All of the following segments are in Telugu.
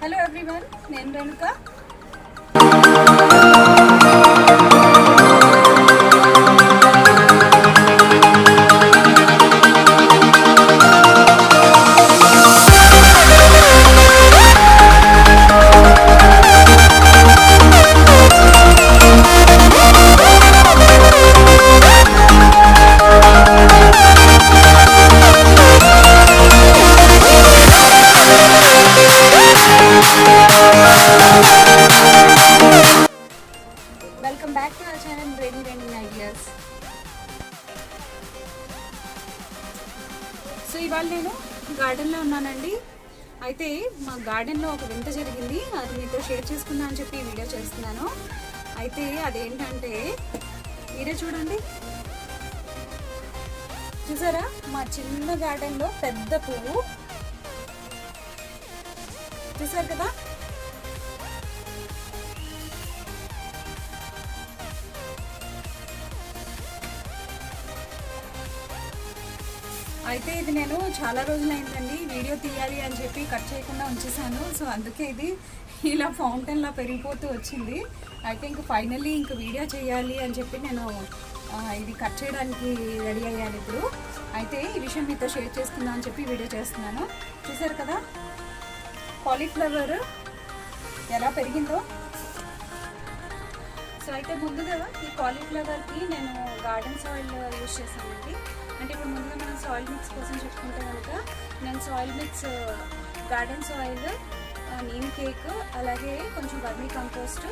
హలో ఎవ్రీవన్, నేను Renuka. Welcome back to our channel Reni ideas. So ఇవాళ నేను గార్డెన్లో ఉన్నానండి. అయితే మా గార్డెన్లో ఒక వింత జరిగింది, అది మీతో షేర్ చేసుకుందా అని చెప్పి వీడియో చేస్తున్నాను. అయితే అదేంటంటే మీరే చూడండి, చూసారా మా చిన్న గార్డెన్లో పెద్ద పువ్వు చూసారు కదా. అయితే ఇది నేను చాలా రోజులైందండి వీడియో తీయాలి అని చెప్పి కట్ చేయకుండా ఉంచేసాను. సో అందుకే ఇది ఇలా ఫౌంటైన్లా పెరిగిపోతూ వచ్చింది. అయితే ఇంక ఫైనల్లీ ఇంక వీడియో చేయాలి అని చెప్పి నేను ఇది కట్ చేయడానికి రెడీ అయ్యాను ఇప్పుడు. అయితే ఈ విషయం మీతో షేర్ చేసుకుందాం అని చెప్పి వీడియో చేస్తున్నాను. చూసారు కదా కాలీఫ్లవర్ ఎలా పెరిగిందో. సో అయితే ముందుగా ఈ కాలీఫ్లవర్కి నేను గార్డెన్ సాయిల్ యూజ్ చేశానండి. అంటే ఇప్పుడు ముందుగా మనం సాయిల్ మిక్స్ కోసం చెప్పుకుంటే కనుక నేను soil mix garden soil, neem cake, అలాగే కొంచెం వర్మీ కంపోస్ట్,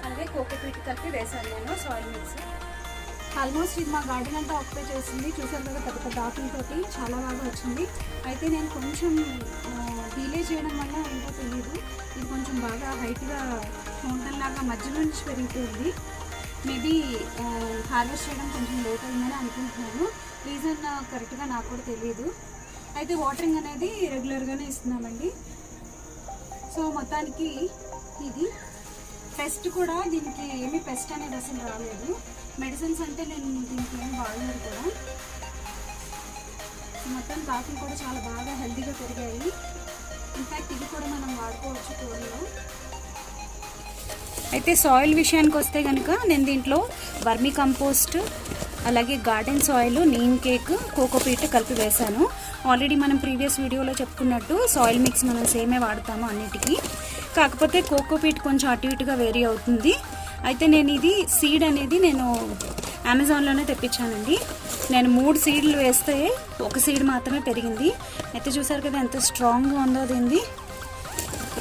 అలాగే కోకోపీట్ కలిపి వేసాను నేను సాయిల్ మిక్స్. ఆల్మోస్ట్ ఇది మా గార్డెన్ అంతా ఆక్యుపై చేసింది. చూసారు కదా పెద్ద పెద్ద ఆకులతోటి చాలా బాగా వచ్చింది. అయితే నేను కొంచెం డీలే చేయడం వల్ల ఏంటో తెలియదు, ఇది కొంచెం బాగా హైట్గా ఫౌంటైన్ లాగా మధ్య నుంచి పెరిగిపోయింది. మేబీ హార్వెస్ట్ చేయడం కొంచెం లేట్ అయిందని అనుకుంటున్నాను. రీజన్ కరెక్ట్గా నాకు కూడా తెలియదు. అయితే వాటరింగ్ అనేది రెగ్యులర్గానే ఇస్తున్నామండి. సో మొత్తానికి ఇది పెస్ట్ కూడా, దీనికి ఏమీ పెస్ట్ అనేది అసలు రాలేదు. మెడిసిన్స్ అంటే నేను దీనికి ఏమి వాడలేదు కూడా. మొత్తం ఆకులు కూడా చాలా బాగా హెల్తీగా పెరిగాయి. ఇన్ఫ్యాక్ట్ ఇది కూడా మనం వాడుకోవచ్చు కూరలో. అయితే సాయిల్ విషయానికి వస్తే కనుక నేను దీంట్లో వర్మీ కంపోస్ట్, అలాగే garden soil, neem cake, cocopeat కలిపి వేశాను. ఆల్రెడీ మనం ప్రీవియస్ వీడియోలో చెప్పుకున్నట్టు సాయిల్ మిక్స్ మనం సేమే వాడతాము అన్నిటికీ. కాకపోతే కోకోపీట్ కొంచెం అటు ఇటుగా వేరీ అవుతుంది. అయితే నేను ఇది సీడ్ అనేది నేను అమెజాన్లోనే తెప్పించానండి. నేను 3 సీడ్లు వేస్తే ఒక సీడ్ మాత్రమే పెరిగింది. అయితే చూసారు కదా ఎంత స్ట్రాంగ్గా ఉందో దీనిది.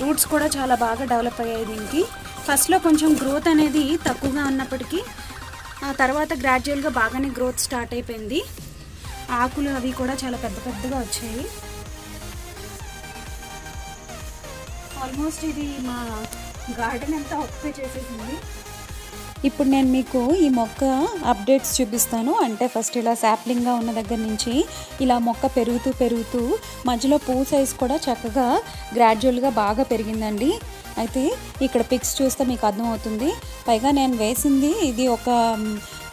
రూట్స్ కూడా చాలా బాగా డెవలప్ అయ్యాయి దీనికి. ఫస్ట్లో కొంచెం గ్రోత్ అనేది తక్కువగా ఉన్నప్పటికీ ఆ తర్వాత గ్రాడ్యువల్గా బాగానే గ్రోత్ స్టార్ట్ అయిపోయింది. ఆకులు అవి కూడా చాలా పెద్ద పెద్దగా వచ్చాయి. ఆల్మోస్ట్ ఇది మా గార్డెన్ అంతా ఆక్యుపై చేసేసింది. ఇప్పుడు నేను మీకు ఈ మొక్క అప్డేట్స్ చూపిస్తాను. అంటే ఫస్ట్ ఇలా శాప్లింగ్గా ఉన్న దగ్గర నుంచి ఇలా మొక్క పెరుగుతూ మధ్యలో పువ్వు సైజ్ కూడా చక్కగా గ్రాడ్యువల్గా బాగా పెరిగిందండి. అయితే ఇక్కడ పిక్స్ చూస్తే మీకు అర్థమవుతుంది. పైగా నేను వేసింది ఇది ఒక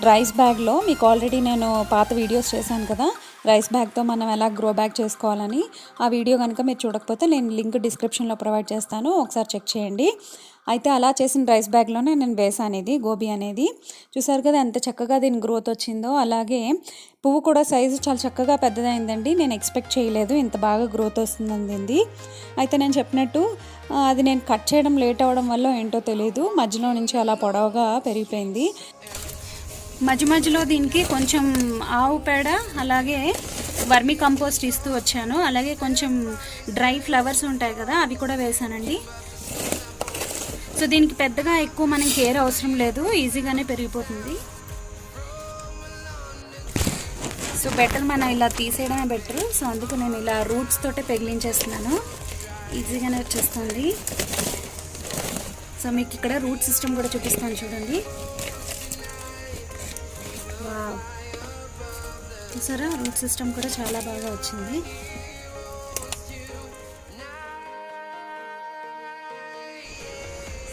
రైస్ బ్యాగ్లో. మీకు ఆల్రెడీ నేను పాత వీడియోస్ చేశాను కదా రైస్ బ్యాగ్తో మనం ఎలా గ్రో బ్యాగ్ చేసుకోవాలని. ఆ వీడియో కనుక మీరు చూడకపోతే నేను లింక్ డిస్క్రిప్షన్లో ప్రొవైడ్ చేస్తాను, ఒకసారి చెక్ చేయండి. అయితే అలా చేసిన రైస్ బ్యాగ్లోనే నేను వేసాను ఇది గోబీ అనేది. చూసారు కదా ఎంత చక్కగా దీని గ్రోత్ వచ్చిందో. అలాగే పువ్వు కూడా సైజు చాలా చక్కగా పెద్దదైందండి. నేను ఎక్స్పెక్ట్ చేయలేదు ఇంత బాగా గ్రోత్ వస్తుందని దీనిది. అయితే నేను చెప్పినట్టు అది నేను కట్ చేయడం లేట్ అవ్వడం వల్ల ఏంటో తెలియదు, మధ్యలో నుంచి అలా పొడవుగా పెరిగిపోయింది. మధ్యలో దీనికి కొంచెం ఆవు పేడ, అలాగే వర్మీ కంపోస్ట్ ఇస్తూ వచ్చాను. అలాగే కొంచెం డ్రై ఫ్లవర్స్ ఉంటాయి కదా అవి కూడా వేసానండి. సో దీనికి పెద్దగా ఎక్కువ మనం కేర్ అవసరం లేదు, ఈజీగానే పెరిగిపోతుంది. సో బెటర్ మనం ఇలా తీసేయడమే బెటర్. సో అందుకు నేను ఇలా రూట్స్ తోటే పెగిలించేస్తున్నాను, ఈజీగానే వచ్చేస్తుంది. సో మీకు ఇక్కడ రూట్ సిస్టమ్ కూడా చూపిస్తాను చూడండి. వావ్, చూసారా రూట్ సిస్టమ్ కూడా చాలా బాగా వచ్చింది.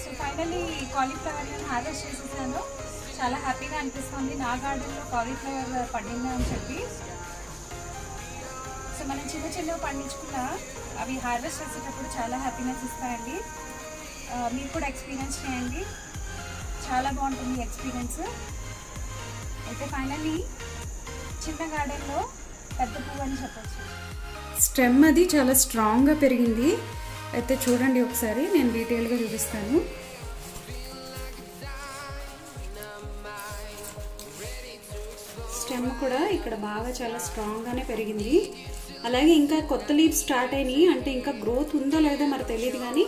సో ఫైనల్లీ కాలీఫ్లవర్ నేను హార్వెస్ట్ చేసేసాను. చాలా హ్యాపీగా అనిపిస్తుంది నా గార్డెన్లో కాలీఫ్లవర్ పండింది అని చెప్పి. సో మనం చిన్న చిన్నవి పండించుకున్న అవి హార్వెస్ట్ చేసేటప్పుడు చాలా హ్యాపీనెస్ ఇస్తాయండి. మీరు కూడా ఎక్స్పీరియన్స్ చేయండి, చాలా బాగుంటుంది ఎక్స్పీరియన్స్. అయితే ఫైనల్లీ చిన్న గార్డెన్లో పెద్ద పువ్వు అని చెప్పచ్చు. స్టెమ్ అది చాలా స్ట్రాంగ్గా పెరిగింది. అయితే చూడండి ఒకసారి, నేను డీటెయిల్గా చూపిస్తాను. స్టెమ్ కూడా ఇక్కడ బాగా చాలా స్ట్రాంగ్గానే పెరిగింది. అలాగే ఇంకా కొత్త లీవ్స్ స్టార్ట్ అయినాయి, అంటే ఇంకా గ్రోత్ ఉందో లేదో మరి తెలియదు, కానీ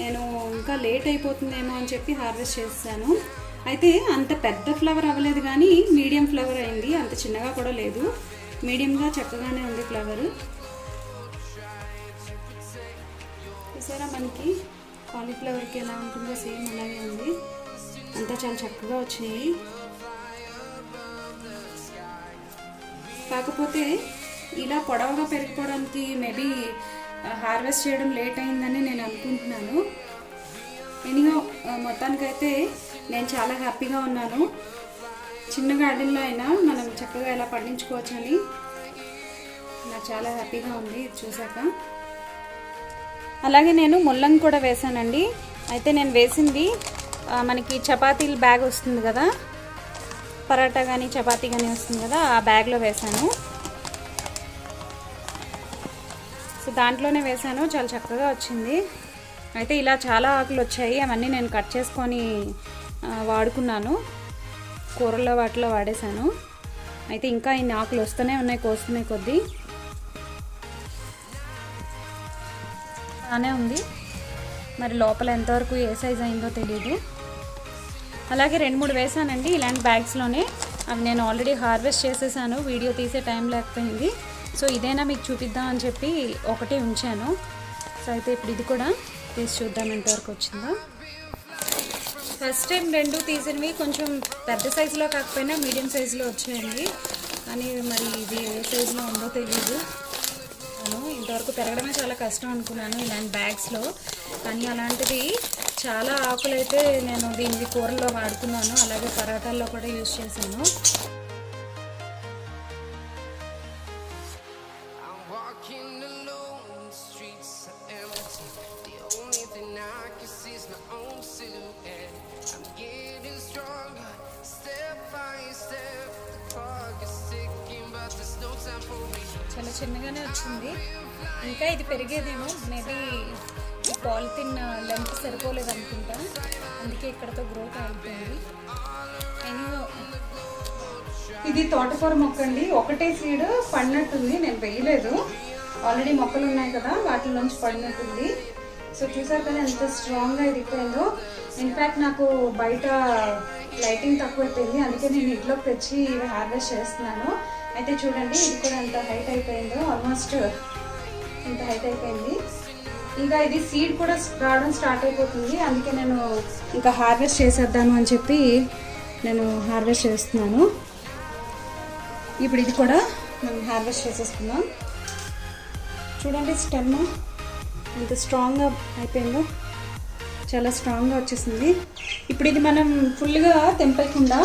నేను ఇంకా లేట్ అయిపోతుందేమో అని చెప్పి హార్వెస్ట్ చేస్తాను. అయితే అంత పెద్ద ఫ్లవర్ అవ్వలేదు, కానీ మీడియం ఫ్లవర్ అయింది. అంత చిన్నగా కూడా లేదు, మీడియంగా చక్కగానే ఉంది ఫ్లవర్. చూసారా మనకి కాలీఫ్లవర్కి ఎలా ఉంటుందో సేమ్ అలాగే ఉంది. అంతా చాలా చక్కగా వచ్చినాయి. కాకపోతే ఇలా పొడవుగా పెరిగిపోవడానికి మేబీ హార్వెస్ట్ చేయడం లేట్ అయిందని నేను అనుకుంటున్నాను. ఎనీహో మొత్తానికైతే నేను చాలా హ్యాపీగా ఉన్నాను. చిన్న గార్డెన్లో అయినా మనం చక్కగా ఎలా పండించుకోవచ్చని నాకు చాలా హ్యాపీగా ఉంది ఇది చూసాక. అలాగే నేను ముల్లంగి కూడా వేసానండి. అయితే నేను వేసింది మనకి చపాతీల బ్యాగ్ వస్తుంది కదా, పరాటా కానీ చపాతీ కానీ వస్తుంది కదా, ఆ బ్యాగ్లో వేసాను. సో దాంట్లోనే వేసాను, చాలా చక్కగా వచ్చింది. అయితే ఇలా చాలా ఆకులు వచ్చాయి, అవన్నీ నేను కట్ చేసుకొని వాడుకున్నాను, కూరల్లో వాటిలో వాడేశాను. అయితే ఇంకా ఇన్ని ఆకులు వస్తూనే ఉన్నాయి, కోస్తున్నాయి కొద్దీ. బాగానే ఉంది, మరి లోపల ఎంతవరకు ఏ సైజ్ అయిందో తెలియదు. అలాగే 2-3 వేసానండి ఇలాంటి బ్యాగ్స్లోనే. అవి నేను ఆల్రెడీ హార్వెస్ట్ చేసేసాను, వీడియో తీసే టైం లేకపోయింది. సో ఇదైనా మీకు చూపిద్దామని చెప్పి ఒకటే ఉంచాను. సో అయితే ఇప్పుడు ఇది కూడా తీసి చూద్దాం ఎంతవరకు వచ్చిందో. ఫస్ట్ టైం 2 తీసినవి కొంచెం పెద్ద సైజులో కాకపోయినా మీడియం సైజులో వచ్చాయండి. కానీ మరి ఇది ఏ సైజులో ఉందో తెలియదు. ఇంతవరకు పెరగడమే చాలా కష్టం అనుకున్నాను ఇలాంటి బ్యాగ్స్లో, కానీ అలాంటిది చాలా ఆకులైతే నేను దీనికి కూరల్లో వాడుకున్నాను, అలాగే పరాటాల్లో కూడా యూజ్ చేశాను. చాలా చిన్నగానే వచ్చింది, ఇంకా ఇది పెరిగేదేమో. మేబీ ఈ పాలిథిన్ లెంత్ సరిపోలేదు అనుకుంటా, అందుకే ఇక్కడతో గ్రోత్ ఆగిపోయింది. ఇది తోటకూర మొక్క అండి, ఒకటే సీడ్ పడినట్టుంది, నేను వేయలేదు. ఆల్రెడీ మొక్కలు ఉన్నాయి కదా, వాటిలోంచి పడినట్టుంది. సో చూసారు కదా ఎంత స్ట్రాంగ్గా ఎదిగిపోయిందో. ఇన్ఫ్యాక్ట్ నాకు బయట లైటింగ్ తక్కువ అయిపోయింది, అందుకే నేను ఇంట్లోకి తెచ్చి హార్వెస్ట్ చేస్తున్నాను. అయితే చూడండి ఇది కూడా ఎంత హైట్ అయిపోయిందో, ఆల్మోస్ట్ ఇంత హైట్ అయిపోయింది. ఇంకా ఇది సీడ్ కూడా రావడం స్టార్ట్ అయిపోతుంది, అందుకే నేను ఇంకా హార్వెస్ట్ చేసేద్దాము అని చెప్పి నేను హార్వెస్ట్ చేస్తున్నాను. ఇప్పుడు ఇది కూడా మనం హార్వెస్ట్ చేసేసుకుందాం. చూడండి స్టెమ్ ఎంత స్ట్రాంగ్గా అయిపోయిందో, చాలా స్ట్రాంగ్గా వచ్చేసింది. ఇప్పుడు ఇది మనం ఫుల్గా తెంపకుండా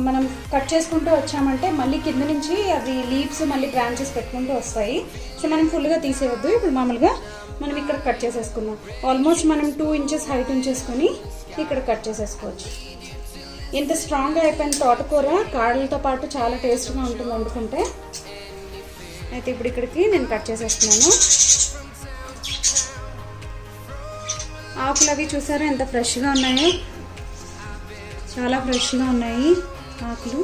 మనం కట్ చేసుకుంటూ వచ్చామంటే మళ్ళీ కింద నుంచి అవి లీవ్స్ మళ్ళీ బ్రాంచెస్ పెట్టుకుంటూ వస్తాయి. సో మనం ఫుల్గా తీసేయవద్దు. ఇప్పుడు మామూలుగా మనం ఇక్కడ కట్ చేసేసుకుందాం. ఆల్మోస్ట్ మనం 2 ఇంచెస్ హైట్ ఉంచేసుకొని ఇక్కడ కట్ చేసేసుకోవచ్చు. ఎంత స్ట్రాంగ్గా అయిపోయిన తోటకూర కాడలతో పాటు చాలా టేస్ట్గా ఉంటుంది వండుకుంటే. అయితే ఇప్పుడు ఇక్కడికి నేను కట్ చేసేస్తున్నాను. ఆకులు అవి చూసారా ఎంత ఫ్రెష్గా ఉన్నాయో, చాలా ఫ్రెష్గా ఉన్నాయి ఆకులు.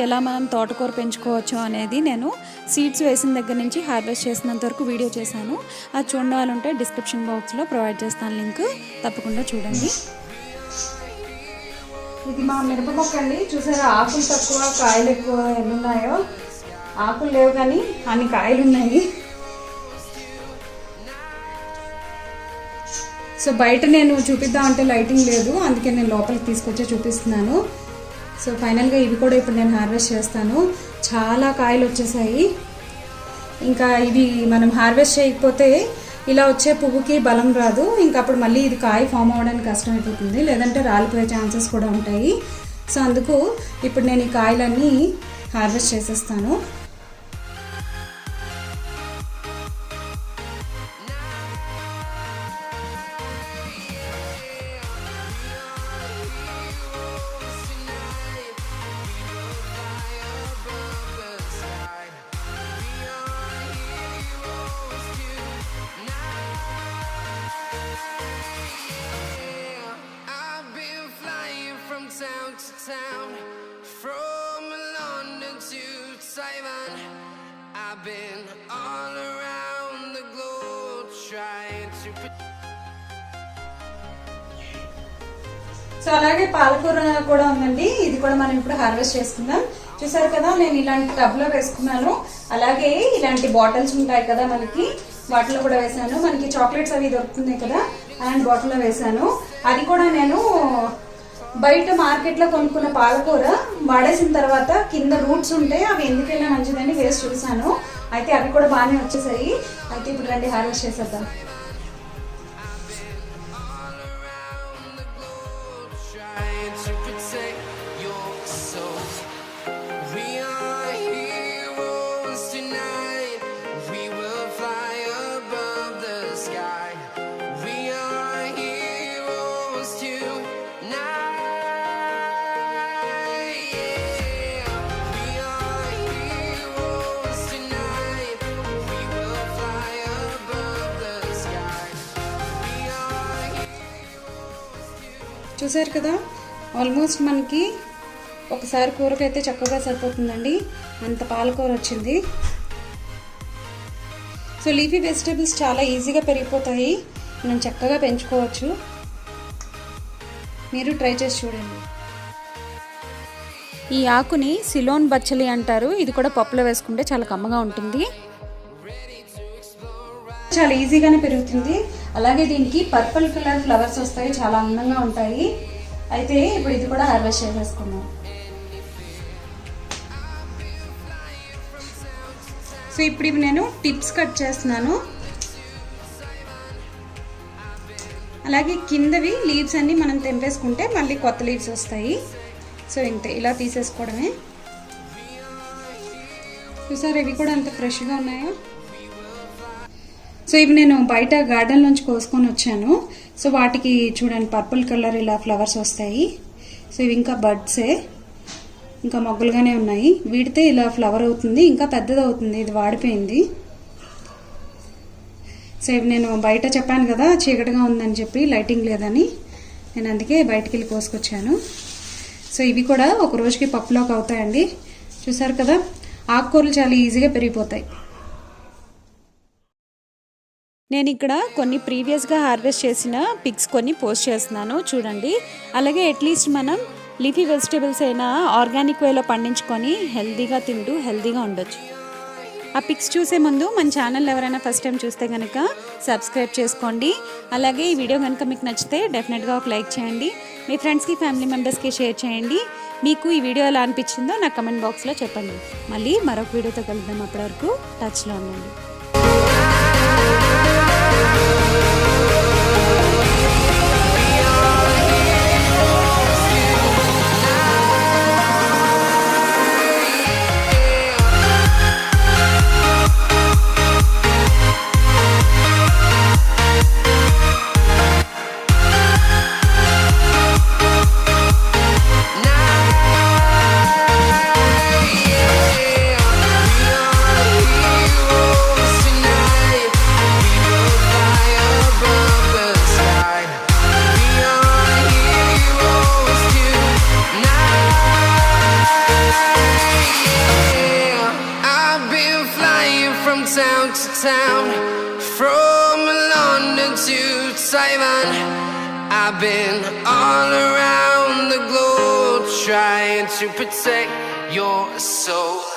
ఎలా మనం తోటకూర పెంచుకోవచ్చు అనేది నేను సీడ్స్ వేసిన దగ్గర నుంచి హార్వెస్ట్ చేసినంత వరకు వీడియో చేశాను. అది చూడాలంటే డిస్క్రిప్షన్ బాక్స్లో ప్రొవైడ్ చేస్తాను లింక్, తప్పకుండా చూడండి. ఇది మా మిరప మొక్క అండి, చూసారా ఆకులు తక్కువ కాయలు ఎక్కువ ఎన్ని ఉన్నాయో. ఆకులు లేవు కానీ అన్ని కాయలు ఉన్నాయి. సో బయట నేను చూపిద్దామంటే లైటింగ్ లేదు, అందుకే నేను లోపలికి తీసుకొచ్చే చూపిస్తున్నాను. సో ఫైనల్గా ఇవి కూడా ఇప్పుడు నేను హార్వెస్ట్ చేస్తాను. చాలా కాయలు వచ్చేసాయి. ఇంకా ఇవి మనం హార్వెస్ట్ చేయకపోతే ఇలా వచ్చే పువ్వుకి బలం రాదు, ఇంకా అప్పుడు మళ్ళీ ఇది కాయ ఫామ్ అవ్వడానికి కష్టం అయిపోతుంది, లేదంటే రాలిపోయే ఛాన్సెస్ కూడా ఉంటాయి. సో అందుకు ఇప్పుడు నేను ఈ కాయలన్నీ హార్వెస్ట్ చేసేస్తాను. Town from London to Taiwan, I've been all around the globe trying to so అలాగే పాలకూర కూడా ఉందండి, ఇది కూడా మనం ఇప్పుడు హార్వెస్ట్ చేసుకుందాం. చూసారు కదా, నేను ఇలాంటి టబ్లో వేసుకున్నాను. అలాగే ఇలాంటి బాటిల్స్ ఉంటాయి కదా మనకి, వాటిలో కూడా వేసాను. మనకి చాక్లెట్స్ అవి దొరుకుతున్నాయి కదా, అలాంటి బాటిల్లో వేసాను. అది కూడా నేను బయట మార్కెట్లో కొనుక్కున్న పాలకూర వాడేసిన తర్వాత కింద రూట్స్ ఉంటాయి, అవి ఎందుకైనా మంచిదని వేసి చూసాను. అయితే అవి కూడా బాగానే వచ్చేసాయి. అయితే ఇప్పుడు రండి హార్వెస్ట్ చేసేద్దాం. చూసారు కదా, ఆల్మోస్ట్ మనకి ఒకసారి కూరకైతే చక్కగా సరిపోతుందండి, అంత పాలకూర వచ్చింది. సో లీఫీ వెజిటేబుల్స్ చాలా ఈజీగా పెరిగిపోతాయి, మనం చక్కగా పెంచుకోవచ్చు. మీరు ట్రై చేసి చూడండి. ఈ ఆకుని సిలోన్ బచ్చలి అంటారు, ఇది కూడా పప్పులో వేసుకుంటే చాలా కమ్మగా ఉంటుంది, చాలా ఈజీగానే పెరుగుతుంది. అలాగే దీనికి పర్పుల్ కలర్ ఫ్లవర్స్ వస్తాయి, చాలా అందంగా ఉంటాయి. అయితే ఇప్పుడు ఇది కూడా హార్వెస్ట్ చేసేసుకున్నాం. సో ఇప్పుడు ఇవి నేను టిప్స్ కట్ చేస్తున్నాను. అలాగే కిందవి లీవ్స్ అన్ని మనం తెంపేసుకుంటే మళ్ళీ కొత్త లీవ్స్ వస్తాయి. సో ఇంతే, ఇలా తీసేసుకోవడమే. చూసారు ఇవి కూడా ఎంత ఫ్రెష్గా ఉన్నాయో. సో ఇవి నేను బయట గార్డెన్ నుంచి కోసుకొని వచ్చాను. సో వాటికి చూడండి పర్పుల్ కలర్ ఇలా ఫ్లవర్స్ వస్తాయి. సో ఇవి ఇంకా బర్డ్సే, ఇంకా మొగ్గలుగానే ఉన్నాయి. వీడితే ఇలా ఫ్లవర్ అవుతుంది, ఇంకా పెద్దది అవుతుంది. ఇది వాడిపోయింది. సో ఇవి నేను బయట చెప్పాను కదా చీకటిగా ఉందని చెప్పి, లైటింగ్ లేదని, నేను అందుకే బయటికి వెళ్ళి కోసుకొచ్చాను. సో ఇవి కూడా ఒక రోజుకి పప్పులోకి అవుతాయండి. చూసారు కదా, ఆకుకూరలు చాలా ఈజీగా పెరిగిపోతాయి. నేను ఇక్కడ కొన్ని ప్రీవియస్గా హార్వెస్ట్ చేసిన పిక్స్ కొన్ని పోస్ట్ చేస్తున్నాను చూడండి. అలాగే అట్లీస్ట్ మనం లీఫీ వెజిటేబుల్స్ అయినా ఆర్గానిక్ వేలో పండించుకొని హెల్తీగా తింటూ హెల్తీగా ఉండొచ్చు. ఆ పిక్స్ చూసే ముందు మన ఛానల్ ఎవరైనా ఫస్ట్ టైం చూస్తే కనుక సబ్స్క్రైబ్ చేసుకోండి. అలాగే ఈ వీడియో కనుక మీకు నచ్చితే డెఫినెట్గా ఒక లైక్ చేయండి, మీ ఫ్రెండ్స్కి ఫ్యామిలీ మెంబర్స్కి షేర్ చేయండి. మీకు ఈ వీడియో ఎలా అనిపించిందో నాకు కమెంట్ బాక్స్లో చెప్పండి. మళ్ళీ మరొక వీడియోతో కలుద్దాం. అప్పటి వరకు టచ్లో ఉండండి. Town to town, from London to Taiwan, I've been all around the globe trying to protect your soul.